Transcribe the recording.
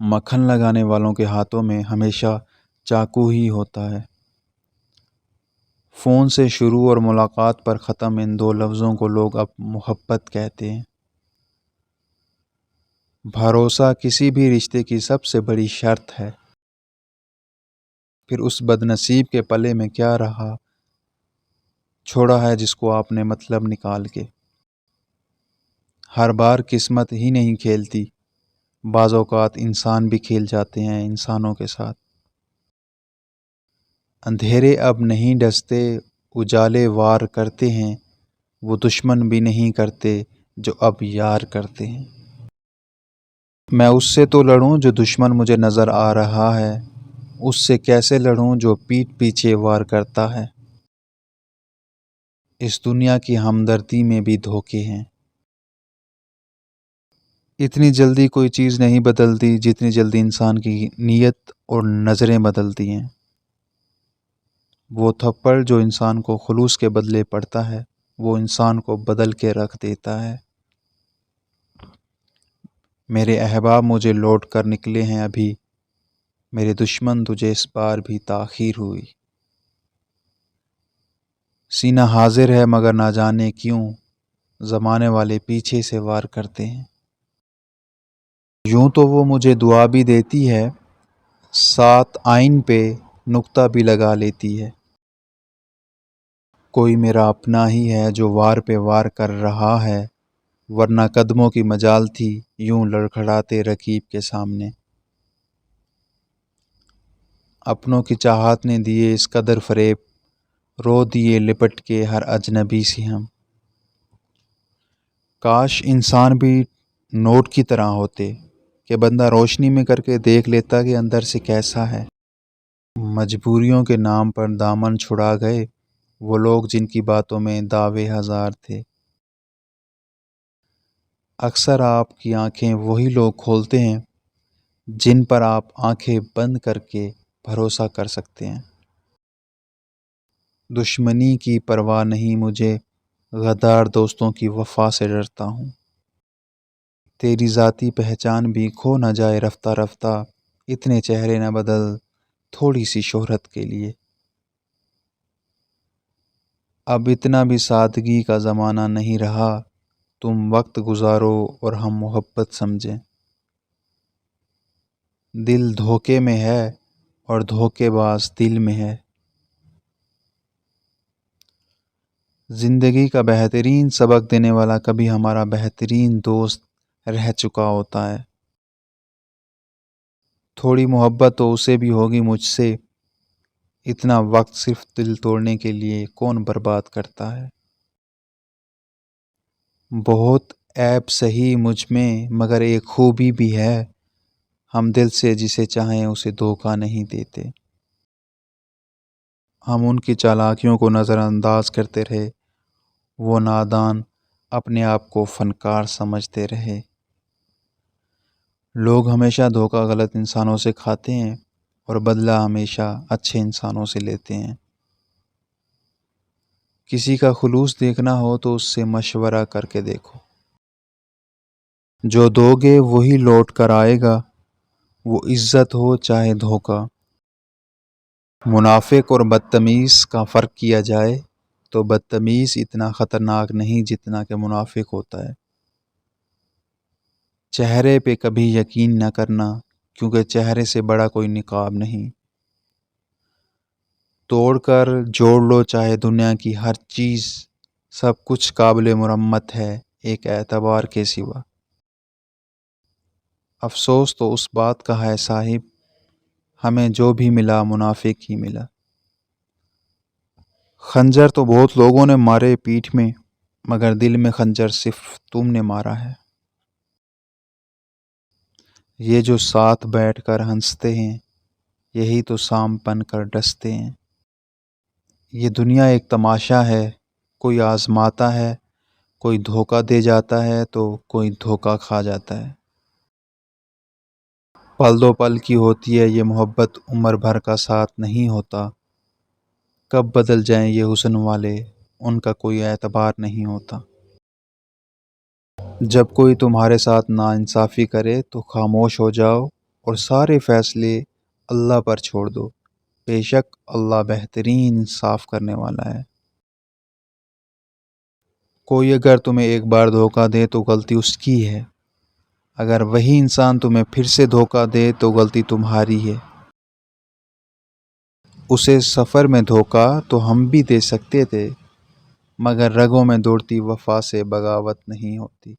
مکھن لگانے والوں کے ہاتھوں میں ہمیشہ چاقو ہی ہوتا ہے۔ فون سے شروع اور ملاقات پر ختم ان دو لفظوں کو لوگ اب محبت کہتے ہیں۔ بھروسہ کسی بھی رشتے کی سب سے بڑی شرط ہے۔ پھر اس بد نصیب کے پلے میں کیا رہا چھوڑا ہے جس کو آپ نے مطلب نکال کے۔ ہر بار قسمت ہی نہیں کھیلتی، بعض اوقات انسان بھی کھیل جاتے ہیں انسانوں کے ساتھ۔ اندھیرے اب نہیں ڈستے، اجالے وار کرتے ہیں، وہ دشمن بھی نہیں کرتے جو اب یار کرتے ہیں۔ میں اس سے تو لڑوں جو دشمن مجھے نظر آ رہا ہے، اس سے کیسے لڑوں جو پیٹھ پیچھے وار کرتا ہے۔ اس دنیا کی ہمدردی میں بھی دھوکے ہیں۔ اتنی جلدی کوئی چیز نہیں بدلتی جتنی جلدی انسان کی نیت اور نظریں بدلتی ہیں۔ وہ تھپڑ جو انسان کو خلوص کے بدلے پڑتا ہے، وہ انسان کو بدل کے رکھ دیتا ہے۔ میرے احباب مجھے لوٹ کر نکلے ہیں ابھی، میرے دشمن تجھے اس بار بھی تاخیر ہوئی۔ سینہ حاضر ہے مگر نہ جانے کیوں، زمانے والے پیچھے سے وار کرتے ہیں۔ یوں تو وہ مجھے دعا بھی دیتی ہے، ساتھ آئین پہ نقطہ بھی لگا لیتی ہے۔ کوئی میرا اپنا ہی ہے جو وار پہ وار کر رہا ہے، ورنہ قدموں کی مجال تھی یوں لڑکھڑاتے رقیب کے سامنے۔ اپنوں کی چاہت نے دیے اس قدر فریب، رو دیے لپٹ کے ہر اجنبی سے ہم۔ کاش انسان بھی نوٹ کی طرح ہوتے کہ بندہ روشنی میں کر کے دیکھ لیتا کہ اندر سے کیسا ہے۔ مجبوریوں کے نام پر دامن چھڑا گئے وہ لوگ جن کی باتوں میں دعوے ہزار تھے۔ اکثر آپ کی آنکھیں وہی لوگ کھولتے ہیں جن پر آپ آنکھیں بند کر کے بھروسہ کر سکتے ہیں۔ دشمنی کی پرواہ نہیں مجھے، غدار دوستوں کی وفا سے ڈرتا ہوں۔ تیری ذاتی پہچان بھی کھو نہ جائے رفتہ رفتہ، اتنے چہرے نہ بدل تھوڑی سی شہرت کے لیے۔ اب اتنا بھی سادگی کا زمانہ نہیں رہا، تم وقت گزارو اور ہم محبت سمجھیں۔ دل دھوکے میں ہے اور دھوکے باز دل میں ہے۔ زندگی کا بہترین سبق دینے والا کبھی ہمارا بہترین دوست رہ چکا ہوتا ہے۔ تھوڑی محبت تو اسے بھی ہوگی مجھ سے، اتنا وقت صرف دل توڑنے کے لیے کون برباد کرتا ہے۔ بہت عیب سہی مجھ میں مگر ایک خوبی بھی ہے، ہم دل سے جسے چاہیں اسے دھوکہ نہیں دیتے۔ ہم ان کی چالاکیوں کو نظر انداز کرتے رہے، وہ نادان اپنے آپ کو فنکار سمجھتے رہے۔ لوگ ہمیشہ دھوکہ غلط انسانوں سے کھاتے ہیں اور بدلہ ہمیشہ اچھے انسانوں سے لیتے ہیں۔ کسی کا خلوص دیکھنا ہو تو اس سے مشورہ کر کے دیکھو، جو دو گے وہی لوٹ کر آئے گا، وہ عزت ہو چاہے دھوکہ۔ منافق اور بدتمیز کا فرق کیا جائے تو بدتمیز اتنا خطرناک نہیں جتنا کہ منافق ہوتا ہے۔ چہرے پہ کبھی یقین نہ کرنا، کیونکہ چہرے سے بڑا کوئی نقاب نہیں۔ توڑ کر جوڑ لو چاہے دنیا کی ہر چیز، سب کچھ قابل مرمت ہے ایک اعتبار کے سوا۔ افسوس تو اس بات کا ہے صاحب، ہمیں جو بھی ملا منافق ہی ملا۔ خنجر تو بہت لوگوں نے مارے پیٹھ میں، مگر دل میں خنجر صرف تم نے مارا ہے۔ یہ جو ساتھ بیٹھ کر ہنستے ہیں، یہی تو سام بن کر ڈستے ہیں۔ یہ دنیا ایک تماشا ہے، کوئی آزماتا ہے، کوئی دھوکہ دے جاتا ہے تو کوئی دھوکہ کھا جاتا ہے۔ پل دو پل کی ہوتی ہے یہ محبت، عمر بھر کا ساتھ نہیں ہوتا۔ کب بدل جائیں یہ حسن والے، ان کا کوئی اعتبار نہیں ہوتا۔ جب کوئی تمہارے ساتھ ناانصافی کرے تو خاموش ہو جاؤ اور سارے فیصلے اللہ پر چھوڑ دو، بے شک اللہ بہترین انصاف کرنے والا ہے۔ کوئی اگر تمہیں ایک بار دھوکہ دے تو غلطی اس کی ہے، اگر وہی انسان تمہیں پھر سے دھوکہ دے تو غلطی تمہاری ہے۔ اسے سفر میں دھوکہ تو ہم بھی دے سکتے تھے، مگر رگوں میں دوڑتی وفا سے بغاوت نہیں ہوتی۔